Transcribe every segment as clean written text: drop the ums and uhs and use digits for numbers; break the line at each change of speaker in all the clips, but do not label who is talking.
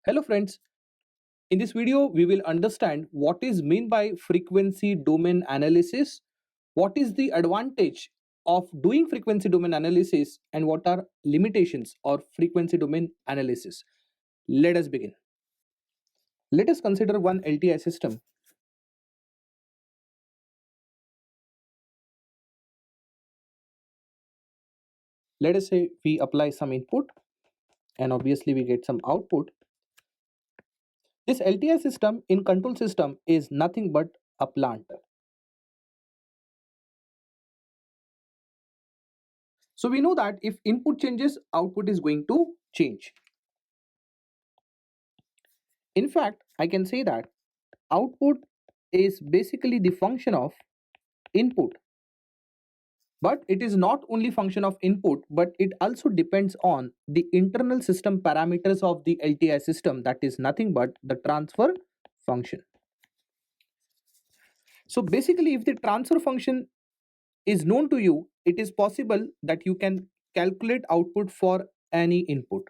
Hello friends, in this video we will understand what is meant by frequency domain analysis, what is the advantage of doing frequency domain analysis and what are limitations of frequency domain analysis. Let us begin. Let us consider one LTI system. Let us say we apply some input and obviously we get some output. This LTI system in control system is nothing but a plant. So we know that if input changes, output is going to change. In fact, I can say that output is basically the function of input, but it is not only function of input, but it also depends on the internal system parameters of the LTI system, that is nothing but the transfer function. So basically if the transfer function is known to you, it is possible that you can calculate output for any input.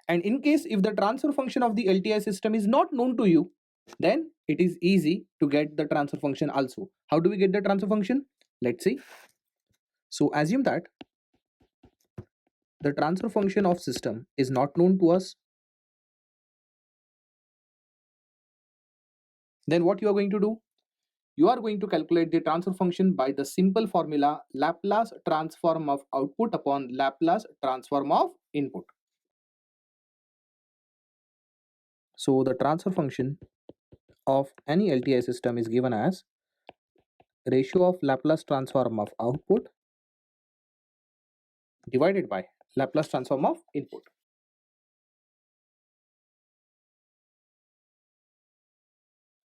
And in case if the transfer function of the LTI system is not known to you, then it is easy to get the transfer function also. How do we get the transfer function? Let's see. So assume that the transfer function of system is not known to us. Then what you are going to do? You are going to calculate the transfer function by the simple formula Laplace transform of output upon Laplace transform of input. So the transfer function of any LTI system is given as ratio of Laplace transform of output divided by Laplace transform of input.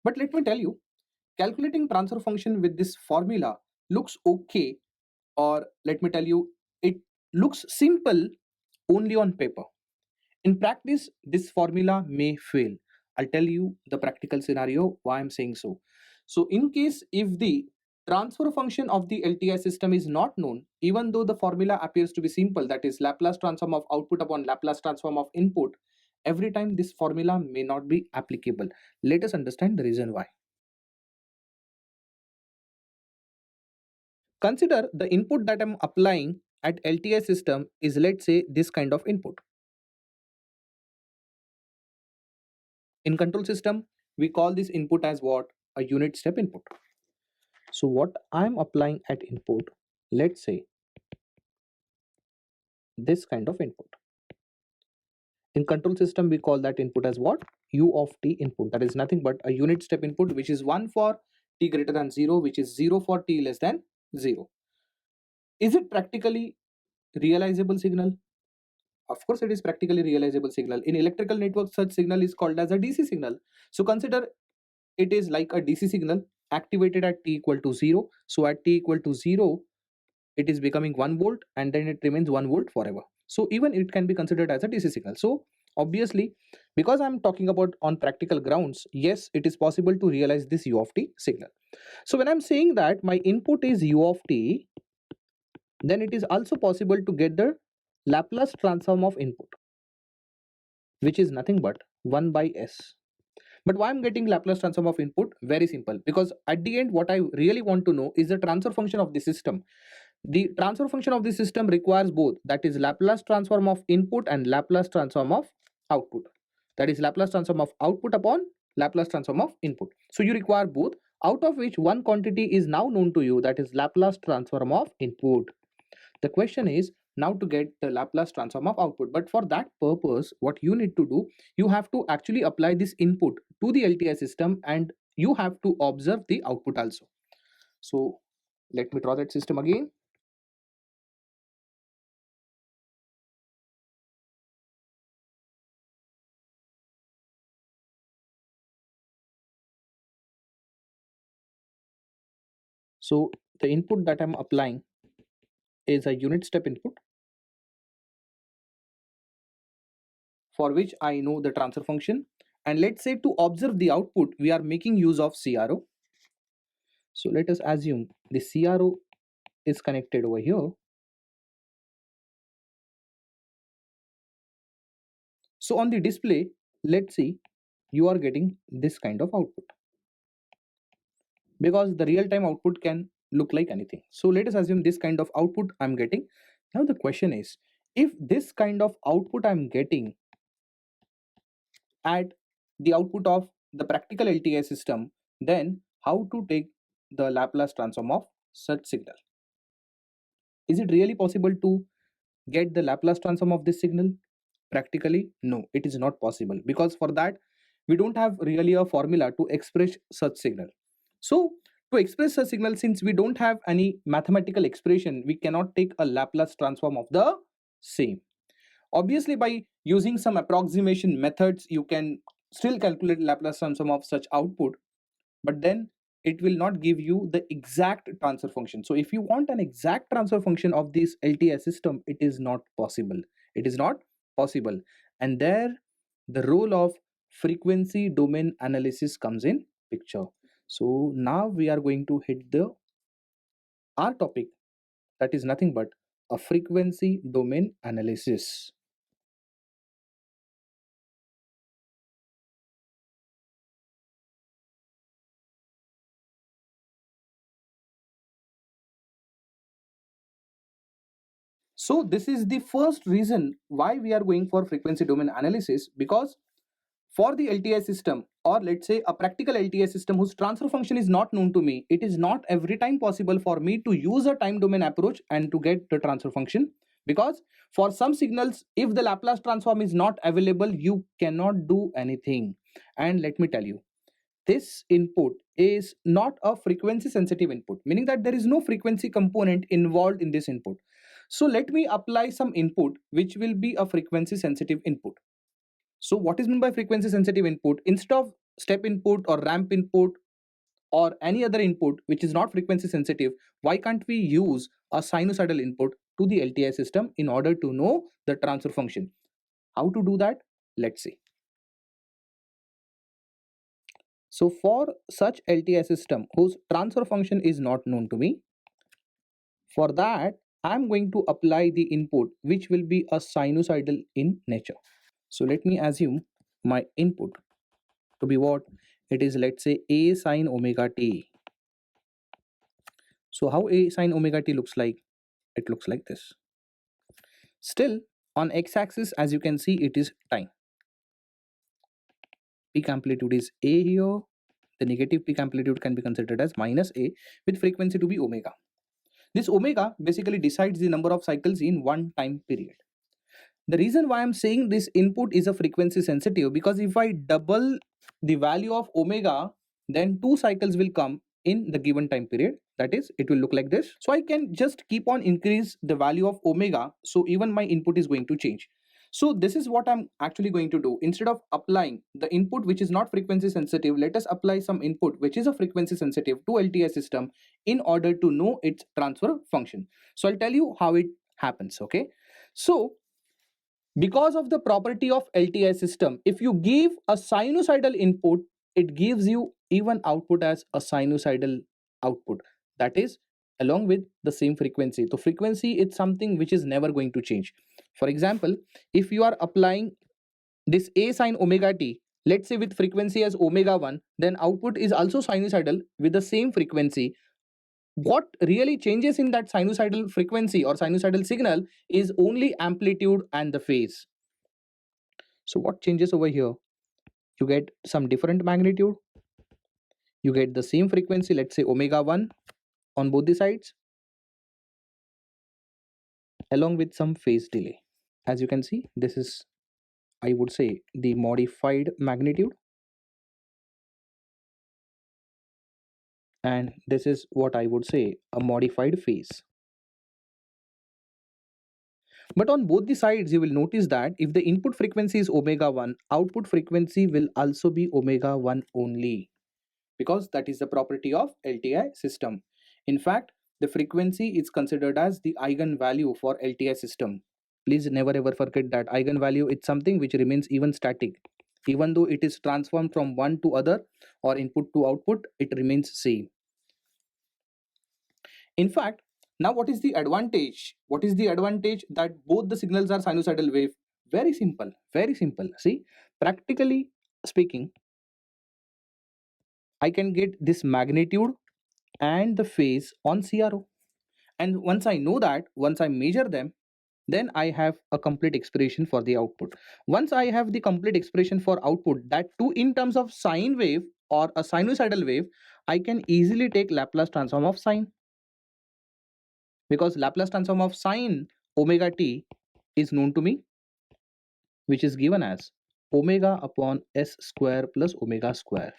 But let me tell you, calculating transfer function with this formula looks okay, or let me tell you, it looks simple only on paper. In practice, this formula may fail. I'll tell you the practical scenario why I'm saying so. So in case if the transfer function of the LTI system is not known, even though the formula appears to be simple, that is Laplace transform of output upon Laplace transform of input, every time this formula may not be applicable. Let us understand the reason why. Consider the input that I'm applying at LTI system is, let's say, this kind of input. In control system, we call this input as what? A unit step input. So what I'm applying at input, let's say this kind of input. In control system, we call that input as what? U of t input. That is nothing but a unit step input, which is 1 for t greater than 0, which is 0 for t less than 0. Is it practically realizable signal? Of course, it is practically realizable signal. In electrical network, such signal is called as a DC signal. So consider it is like a DC signal activated at t equal to 0. So at t equal to 0, it is becoming 1 volt and then it remains 1 volt forever. So even it can be considered as a DC signal. So obviously, because I'm talking about on practical grounds, yes, it is possible to realize this u of t signal. So when I'm saying that my input is u of t, then it is also possible to get the Laplace transform of input, which is nothing but 1 by s. But why I'm getting Laplace transform of input? Very simple, because at the end what I really want to know is the transfer function of the system. The transfer function of the system requires both, that is Laplace transform of input and Laplace transform of output. That is Laplace transform of output upon Laplace transform of input. So you require both, out of which one quantity is now known to you, that is Laplace transform of input. The question is now to get the Laplace transform of output. But for that purpose, what you need to do, you have to actually apply this input to the LTI system and you have to observe the output also. So let me draw that system again. So the input that I'm applying is a unit step input for which I know the transfer function. And let's say to observe the output, we are making use of CRO. So let us assume the CRO is connected over here. So on the display, let's see, you are getting this kind of output, because the real time output can look like anything. So let us assume this kind of output I'm getting. Now the question is, if this kind of output I'm getting at the output of the practical LTI system, then how to take the Laplace transform of such signal? Is it really possible to get the Laplace transform of this signal? Practically, no, it is not possible, because for that we don't have really a formula to express such signal. So to express such signal, since we don't have any mathematical expression, we cannot take a Laplace transform of the same. Obviously, by using some approximation methods, you can still calculate Laplace transform of such output, but then it will not give you the exact transfer function. So if you want an exact transfer function of this LTI system, it is not possible. It is not possible. And there the role of frequency domain analysis comes in picture. So now we are going to hit the our topic, that is nothing but a frequency domain analysis. So this is the first reason why we are going for frequency domain analysis, because for the LTI system, or let's say a practical LTI system whose transfer function is not known to me, it is not every time possible for me to use a time domain approach and to get the transfer function, because for some signals, if the Laplace transform is not available, you cannot do anything. And let me tell you, this input is not a frequency sensitive input, meaning that there is no frequency component involved in this input. So let me apply some input which will be a frequency sensitive input. So what is meant by frequency sensitive input? Instead of step input or ramp input or any other input which is not frequency sensitive, why can't we use a sinusoidal input to the LTI system in order to know the transfer function? How to do that? Let's see. So for such LTI system whose transfer function is not known to me, for that I'm going to apply the input which will be a sinusoidal in nature. So let me assume my input to be what? It is, let's say, A sine omega t. So how A sine omega t looks like? It looks like this. Still, on x-axis, as you can see, it is time. Peak amplitude is A here. The negative peak amplitude can be considered as minus A, with frequency to be omega. This omega basically decides the number of cycles in one time period. The reason why I'm saying this input is a frequency sensitive, because if I double the value of omega, then two cycles will come in the given time period. That is, it will look like this. So I can just keep on increase the value of omega, so even my input is going to change. So this is what I'm actually going to do. Instead of applying the input which is not frequency sensitive, let us apply some input which is a frequency sensitive to LTI system in order to know its transfer function. So I'll tell you how it happens. Okay, so because of the property of LTI system, if you give a sinusoidal input, it gives you even output as a sinusoidal output. That is, along with the same frequency. So frequency is something which is never going to change. For example, if you are applying this A sine omega t, let's say with frequency as omega 1, then output is also sinusoidal with the same frequency. What really changes in that sinusoidal frequency or sinusoidal signal is only amplitude and the phase. So what changes over here? You get some different magnitude, you get the same frequency, let's say omega 1 on both the sides, along with some phase delay. As you can see, this is, I would say, the modified magnitude, and this is what I would say, a modified phase. But on both the sides, you will notice that if the input frequency is omega 1, output frequency will also be omega 1 only, because that is the property of LTI system. In fact, the frequency is considered as the eigenvalue for LTI system. Please never ever forget that eigenvalue is something which remains even static. Even though it is transformed from one to other or input to output, it remains same. In fact, now what is the advantage? What is the advantage that both the signals are sinusoidal wave? Very simple, very simple. See, Practically speaking, I can get this magnitude and the phase on CRO. And once I know that, once I measure them, then I have a complete expression for the output. Once I have the complete expression for output, that too in terms of sine wave or a sinusoidal wave, I can easily take Laplace transform of sine, because Laplace transform of sine omega t is known to me, which is given as omega upon s square plus omega square.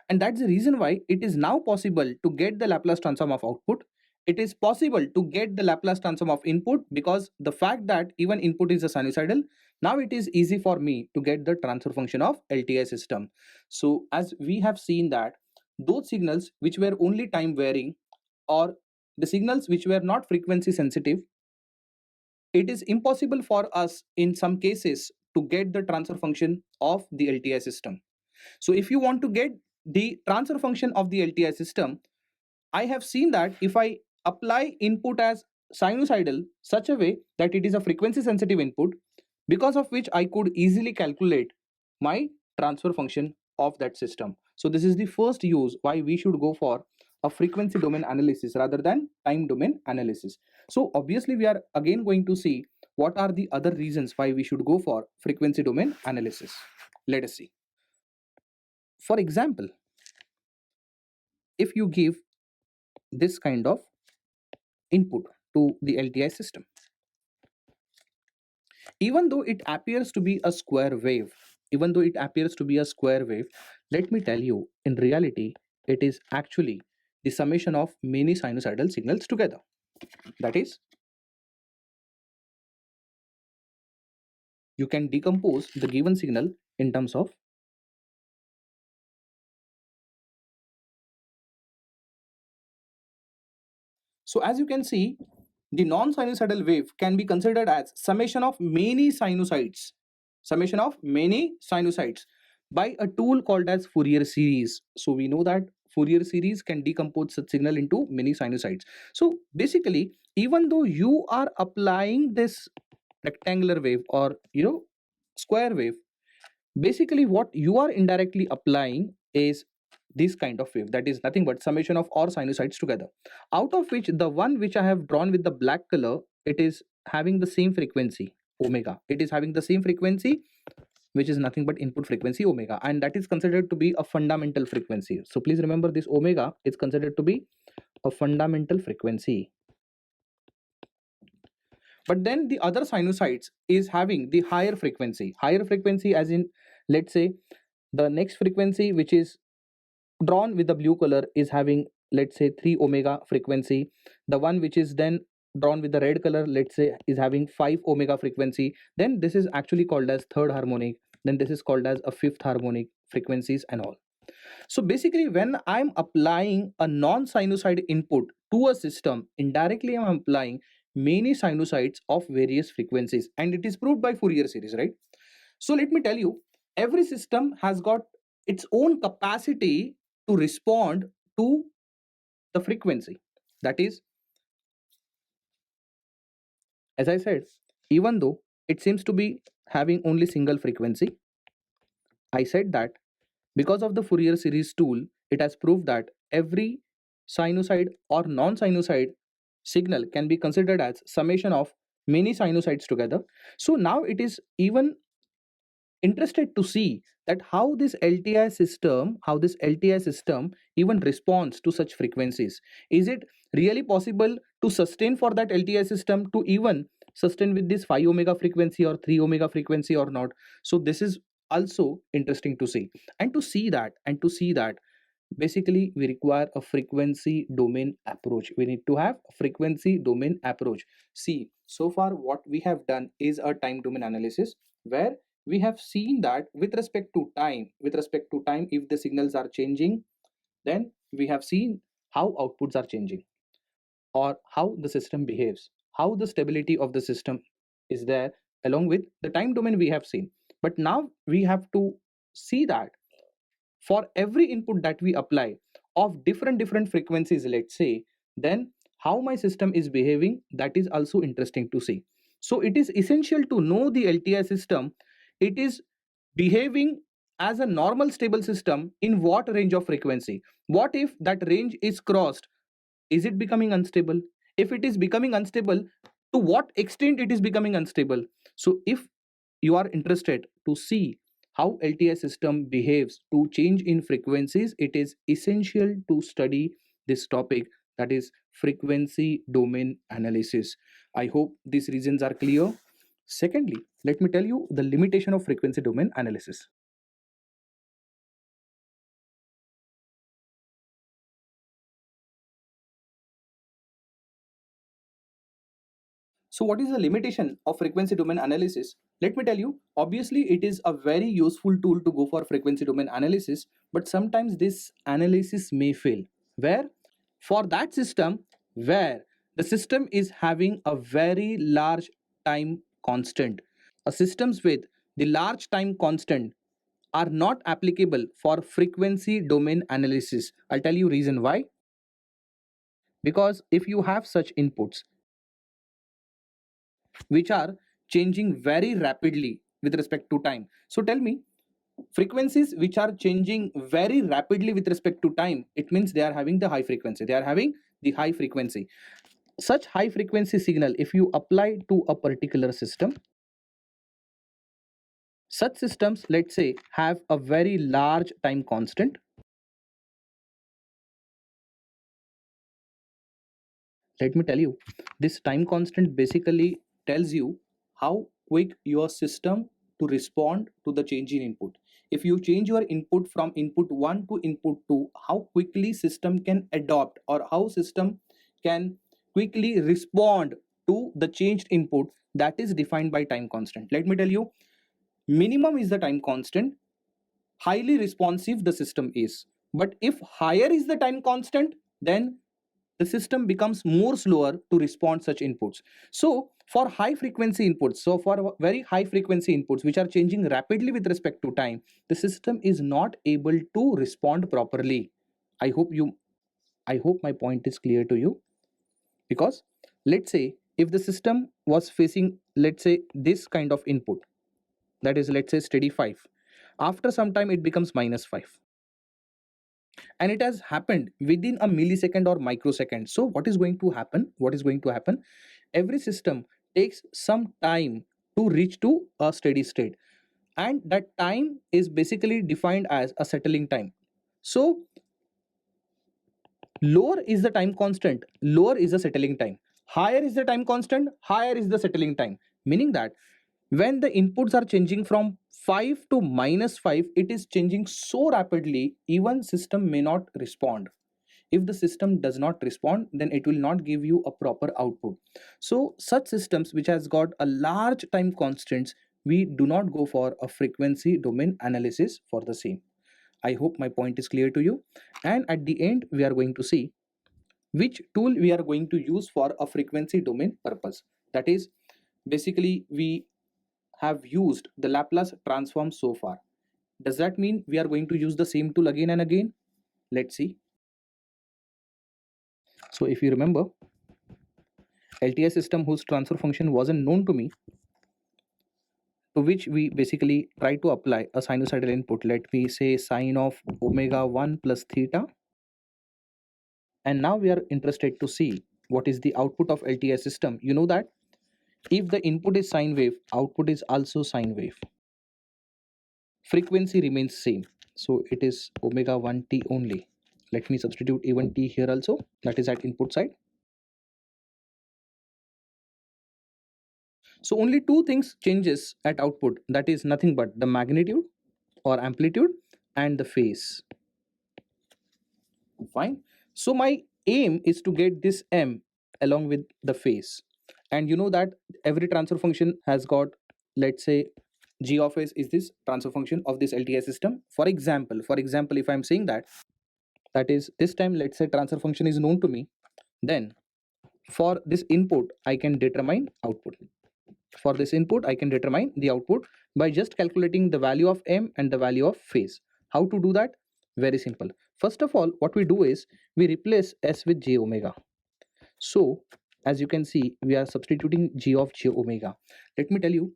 And that's the reason why it is now possible to get the Laplace transform of output. It is possible to get the Laplace transform of input, because the fact that even input is a sinusoidal, now it is easy for me to get the transfer function of LTI system. So as we have seen that those signals which were only time varying, or the signals which were not frequency sensitive, it is impossible for us in some cases to get the transfer function of the LTI system. So if you want to get the transfer function of the LTI system, I have seen that if I apply input as sinusoidal such a way that it is a frequency sensitive input, because of which I could easily calculate my transfer function of that system. So this is the first use why we should go for a frequency domain analysis rather than time domain analysis. So obviously we are again going to see what are the other reasons why we should go for frequency domain analysis. Let us see. For example, if you give this kind of input to the LTI system, even though it appears to be a square wave, even though it appears to be a square wave, let me tell you, in reality, it is actually the summation of many sinusoidal signals together. That is, you can decompose the given signal in terms of so as you can see, the non-sinusoidal wave can be considered as summation of many sinusoids, summation of many sinusoids by a tool called as Fourier series. So we know that Fourier series can decompose such signal into many sinusoids. So basically, even though you are applying this rectangular wave or square wave, basically what you are indirectly applying is this kind of wave, that is nothing but summation of all sinusoids together, out of which the one which I have drawn with the black color, it is having the same frequency omega, it is having the same frequency, which is nothing but input frequency omega, and that is considered to be a fundamental frequency. So please remember, this omega is considered to be a fundamental frequency. But then the other sinusoids is having the higher frequency, as in, let's say, the next frequency which is drawn with the blue color is having, let's say, 3 omega frequency. The one which is then drawn with the red color, let's say, is having 5 omega frequency. Then this is actually called as third harmonic, then this is called as a fifth harmonic frequencies and all. So basically, when I'm applying a non-sinusoid input to a system, indirectly I'm applying many sinusoids of various frequencies, and it is proved by Fourier series, right? So let me tell you, every system has got its own capacity to respond to the frequency. That is, as I said, even though it seems to be having only single frequency, I said that because of the Fourier series tool, it has proved that every sinusoid or non-sinusoid signal can be considered as summation of many sinusoids together. So now it is even interested to see that how this LTI system even responds to such frequencies. Is it really possible to sustain for that LTI system to even sustain with this 5 omega frequency or 3 omega frequency or not? So this is also interesting to see. And to see that basically we require a frequency domain approach. We need to have a frequency domain approach. See, so far what we have done is a time domain analysis, where we have seen that with respect to time, if the signals are changing, then we have seen how outputs are changing, or how the system behaves, how the stability of the system is there. Along with the time domain we have seen, but now we have to see that for every input that we apply of different frequencies, let's say, then how my system is behaving, that is also interesting to see. So it is essential to know the LTI system. It is behaving as a normal stable system in what range of frequency? What if that range is crossed? Is it becoming unstable? If it is becoming unstable, to what extent it is becoming unstable? So if you are interested to see how LTI system behaves to change in frequencies, it is essential to study this topic, that is frequency domain analysis. I hope these reasons are clear. Secondly, let me tell you the limitation of frequency domain analysis. So what is the limitation of frequency domain analysis? Let me tell you, obviously it is a very useful tool to go for frequency domain analysis, but sometimes this analysis may fail. Where? For that system where the system is having a very large time constant. A systems with the large time constant are not applicable for frequency domain analysis. I'll tell you reason why. Because if you have such inputs which are changing very rapidly with respect to time. So tell me, frequencies which are changing very rapidly with respect to time, it means they are having the high frequency. They are having the high frequency. Such high frequency signal, if you apply to a particular system, such systems, let's say, have a very large time constant. Let me tell you, this time constant basically tells you how quick your system to respond to the change in input. If you change your input from input 1 to input 2, how quickly system can adopt or how system can quickly respond to the changed input, that is defined by time constant. Let me tell you, minimum is the time constant, highly responsive the system is. But if higher is the time constant, then the system becomes more slower to respond such inputs. So for high frequency inputs, so for very high frequency inputs which are changing rapidly with respect to time, the system is not able to respond properly. I hope my point is clear to you. Because let's say if the system was facing, let's say, this kind of input, that is, let's say, steady 5, after some time it becomes -5, and it has happened within a millisecond or microsecond. So what is going to happen? Every system takes some time to reach to a steady state, and that time is basically defined as a settling time. So lower is the time constant, lower is the settling time. Higher is the time constant, higher is the settling time. Meaning that when the inputs are changing from 5 to -5, it is changing so rapidly, even system may not respond. If the system does not respond, then it will not give you a proper output. So such systems which has got a large time constants, we do not go for a frequency domain analysis for the same. I hope my point is clear to you. And at the end, we are going to see which tool we are going to use for a frequency domain purpose. That is, basically we have used the Laplace transform so far. Does that mean we are going to use the same tool again and again? Let's see. So if you remember, LTI system whose transfer function wasn't known to me, to which we basically try to apply a sinusoidal input. Let me say sine of omega 1 plus theta. And now we are interested to see what is the output of LTI system. You know that if the input is sine wave, output is also sine wave. Frequency remains same. So it is omega 1 t only. Let me substitute even t here also, that is at input side. So only two things changes at output, that is nothing but the magnitude or amplitude and the phase. Fine. So my aim is to get this m along with the phase. And you know that every transfer function has got, let's say, g of s is this transfer function of this LTI system. For example, if I'm saying that, that is this time, let's say transfer function is known to me, then for this input I can determine output. For this input I can determine the output by just calculating the value of m and the value of phase. How to do that? Very simple. First of all, what we do is we replace s with j omega. So as you can see, we are substituting g of j omega. Let me tell you,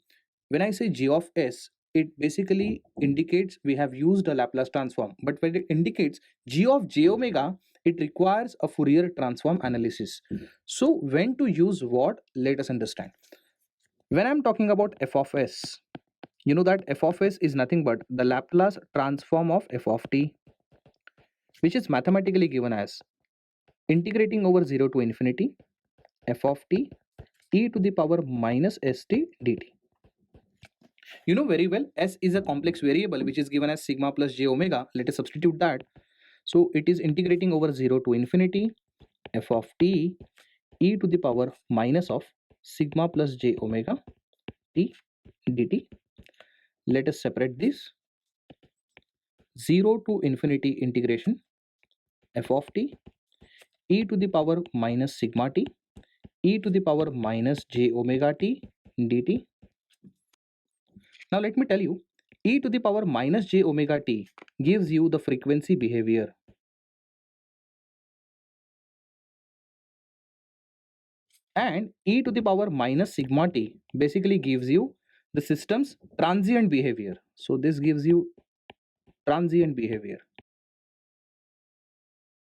when I say g of s, it basically indicates we have used a Laplace transform. But when it indicates g of j omega, it requires a Fourier transform analysis. So when to use what, let us understand. When I'm talking about f of s, you know that f of s is nothing but the Laplace transform of f of t, which is mathematically given as integrating over 0 to infinity f of t e to the power minus st dt. You know very well s is a complex variable which is given as sigma plus j omega. Let us substitute that. So it is integrating over 0 to infinity f of t e to the power minus of sigma plus j omega t dt. Let us separate this. 0 to infinity integration f of t e to the power minus sigma t e to the power minus j omega t dt. Now let me tell you, e to the power minus j omega t gives you the frequency behavior, and e to the power minus sigma t basically gives you the system's transient behavior. So this gives you transient behavior.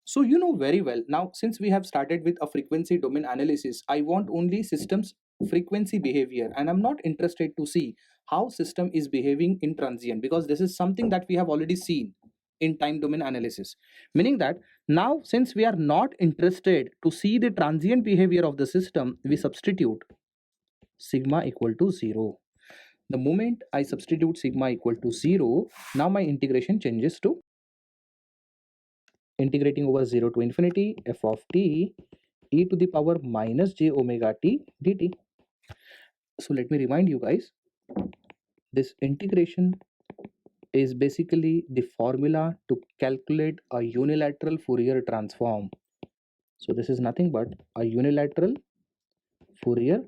So you know very well, now since we have started with a frequency domain analysis, I want only systems frequency behavior, and I'm not interested to see how system is behaving in transient, because this is something that we have already seen in time domain analysis. Meaning that now since we are not interested to see the transient behavior of the system, we substitute sigma equal to 0. The moment I substitute sigma equal to 0, now my integration changes to integrating over 0 to infinity f of t e to the power minus j omega t dt. So let me remind you guys, this integration is basically the formula to calculate a unilateral Fourier transform. So this is nothing but a unilateral Fourier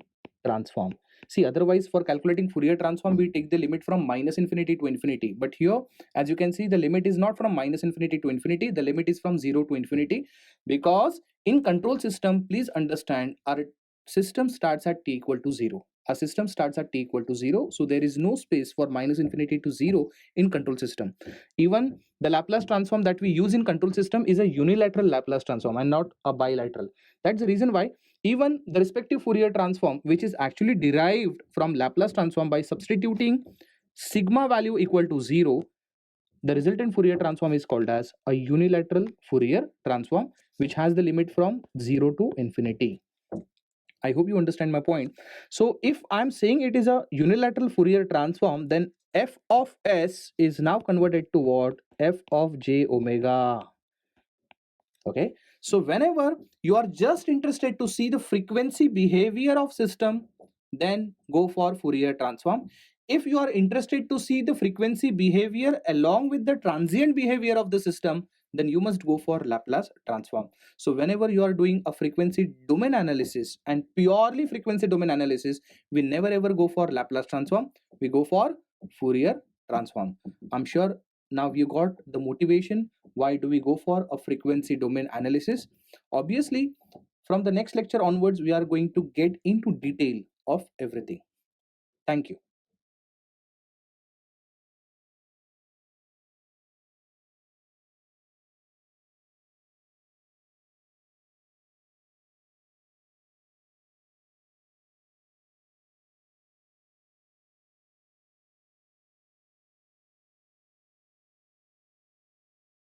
transform. See, otherwise for calculating Fourier transform, we take the limit from minus infinity to infinity. But here, as you can see, the limit is not from minus infinity to infinity. The limit is from 0 to infinity, because in control system, please understand, our system starts at t equal to 0. Our system starts at t equal to 0. So there is no space for minus infinity to 0 in control system. Even the Laplace transform that we use in control system is a unilateral Laplace transform and not a bilateral. That's the reason why even the respective Fourier transform, which is actually derived from Laplace transform by substituting sigma value equal to 0, the resultant Fourier transform is called as a unilateral Fourier transform, which has the limit from 0 to infinity. I hope you understand my point. So if I'm saying it is a unilateral Fourier transform, then f of s is now converted to what? F of j omega. Okay, so whenever you are just interested to see the frequency behavior of system, then go for Fourier transform. If you are interested to see the frequency behavior along with the transient behavior of the system, then you must go for Laplace transform. So whenever you are doing a frequency domain analysis and purely frequency domain analysis, we never ever go for Laplace transform, we go for Fourier transform. I'm sure now you got the motivation why do we go for a frequency domain analysis. Obviously, from the next lecture onwards, we are going to get into detail of everything. Thank you.